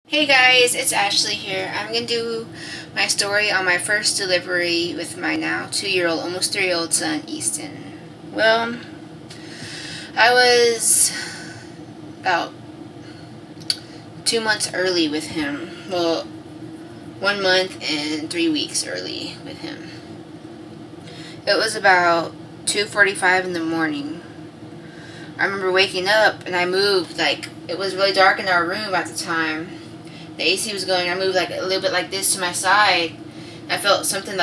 Hey guys, it's Ashley here. I'm going to do my story on my first delivery with my now 2-year-old, almost 3-year-old son, Easton. Well, I was about 2 months early with him. Well, 1 month and 3 weeks early with him. It was about 2:45 in the morning. I remember waking up and I moved, it was really dark in our room at the time. The AC was going. I moved a little bit like this to my side. I felt something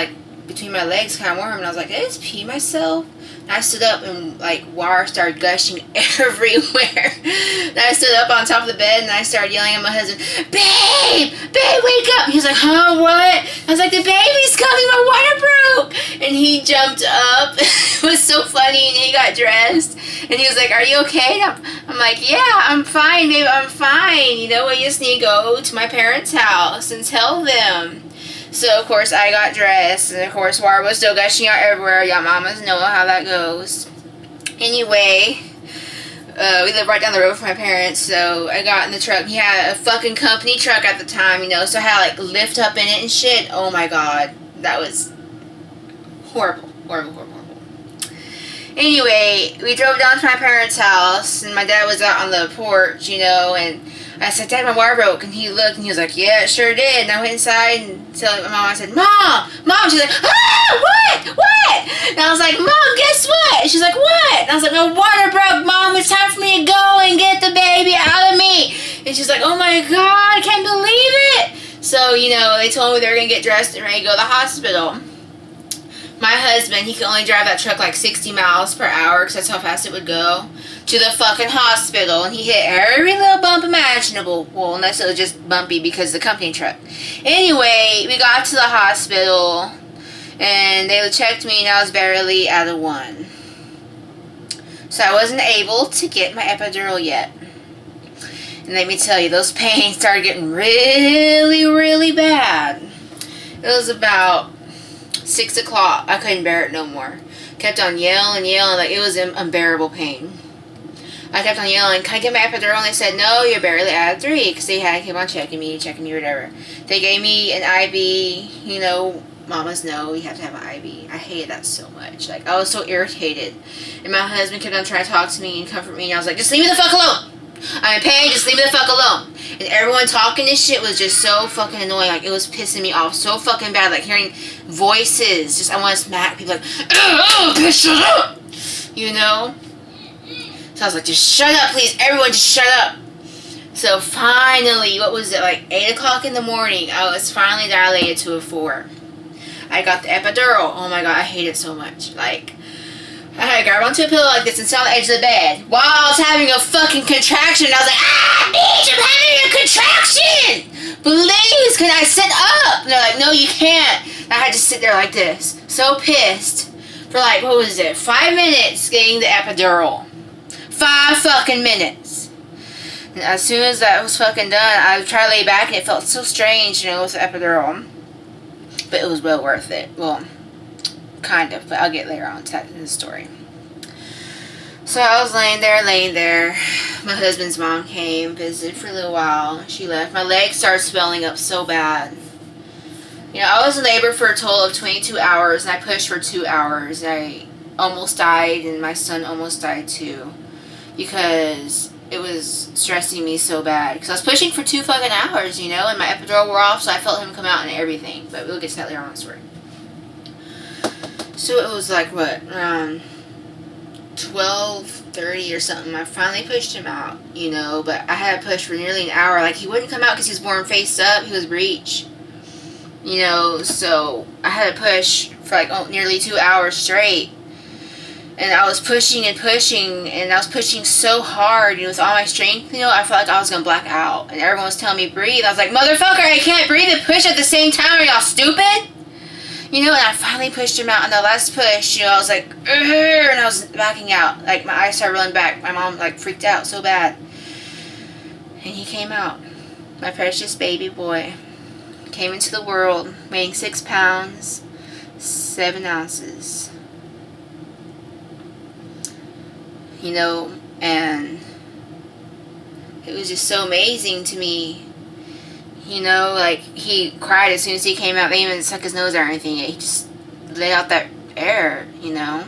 between my legs kind of warm, and I was like, "Did I just pee myself?" And I stood up, and water started gushing everywhere. And I stood up on top of the bed, and I started yelling at my husband, "Babe, babe, wake up!" And he was like, "Huh, what?" I was like, "The baby's coming. My water broke." And he jumped up. It was so funny, and he got dressed, and he was like, "Are you okay?" And I'm like, "Yeah, I'm fine, babe. I'm fine. You know, I just need to go to my parents' house and tell them." So, of course, I got dressed, and of course, water was still gushing out everywhere. Y'all mamas know how that goes. Anyway, we live right down the road from my parents, so I got in the truck. He had a fucking company truck at the time, so I had lift up in it and shit. Oh my god, that was horrible, horrible, horrible, horrible. Anyway, we drove down to my parents' house, and my dad was out on the porch, and I said, "Dad, my water broke." And he looked, and he was like, "Yeah, it sure did." And I went inside and told my mom, I said, "Mom, Mom." She's like, "Ah, what? And I was like, "Mom, guess what?" And she's like, "What?" And I was like, "My water broke, Mom. It's time for me to go and get the baby out of me." And she's like, "Oh my God, I can't believe it." So, they told me they were going to get dressed and ready to go to the hospital. My husband, he could only drive that truck 60 miles per hour because that's how fast it would go to the fucking hospital, and he hit every little bump imaginable. Well, unless it was just bumpy because of the company truck. Anyway, we got to the hospital, and they checked me, and I was barely at a 1. So I wasn't able to get my epidural yet. And let me tell you, those pains started getting really, really bad. It was about 6 o'clock. I couldn't bear it no more. Kept on yelling, it was unbearable pain. I kept on yelling, "Can I get my epidural?" And they said, "No, you're barely at 3," because they had to keep on checking me, whatever. They gave me an IV. Mamas know you have to have an IV. I hated that so much. I was so irritated. And my husband kept on trying to talk to me and comfort me, and I was like, "Just leave me the fuck alone. I'm in pain, just leave me the fuck alone." And everyone talking this shit was just so fucking annoying. It was pissing me off so fucking bad. Hearing voices. Just, I want to smack people bitch, shut up. So I was like, "Just shut up, please. Everyone, just shut up." So finally, what was it, 8 o'clock in the morning, I was finally dilated to a 4. I got the epidural. Oh my god, I hate it so much. I had to grab onto a pillow like this and sit on the edge of the bed while I was having a fucking contraction. I was like, "Ah, bitch, I'm having a contraction! Please, can I sit up?" And they're like, "No, you can't." And I had to sit there like this, so pissed, for 5 minutes getting the epidural. 5 fucking minutes. And as soon as that was fucking done, I tried to lay back, and it felt so strange, with the epidural. But it was well worth it. Well, kind of, but I'll get later on to that in the story. So I was laying there. My husband's mom came, visited for a little while. She left. My legs started swelling up so bad. I was in labor for a total of 22 hours, and I pushed for 2 hours. I almost died, and my son almost died too, because it was stressing me so bad. Because I was pushing for 2 fucking hours, and my epidural wore off, so I felt him come out and everything. But we'll get to that later on in the story. So it was around 12:30 or something. I finally pushed him out, but I had to push for nearly an hour. He wouldn't come out because he was born face up. He was breech. So I had to push for nearly 2 hours straight. And I was pushing and pushing, and I was pushing so hard, with all my strength, I felt like I was going to black out. And everyone was telling me, "Breathe." I was like, "Motherfucker, I can't breathe and push at the same time. Are y'all stupid?" And I finally pushed him out. And the last push, I was like, "Ugh," and I was backing out. My eyes started rolling back. My mom, freaked out so bad. And he came out. My precious baby boy came into the world weighing 6 pounds, 7 ounces. And it was just so amazing to me You know, like, he cried as soon as he came out. They even suck his nose or anything. He just let out that air, you know.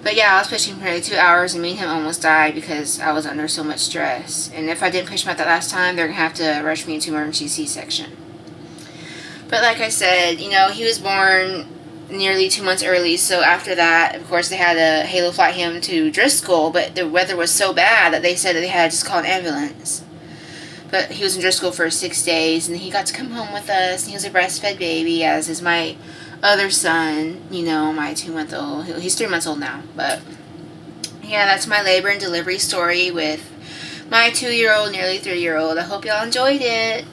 But yeah, I was pushing for like 2 hours, and me and him almost died because I was under so much stress. And if I didn't push him out that last time, they're going to have to rush me into emergency C-section. But like I said, you know, he was born nearly 2 months early. So after that, of course, they had to halo flight him to Driscoll. But the weather was so bad that they said that they had to just call an ambulance. But he was in Driscoll for 6 days, and he got to come home with us. And he was a breastfed baby, as is my other son, you know, my 2-month-old. He's 3 months old now. But yeah, that's my labor and delivery story with my 2-year-old, nearly 3-year-old. I hope y'all enjoyed it.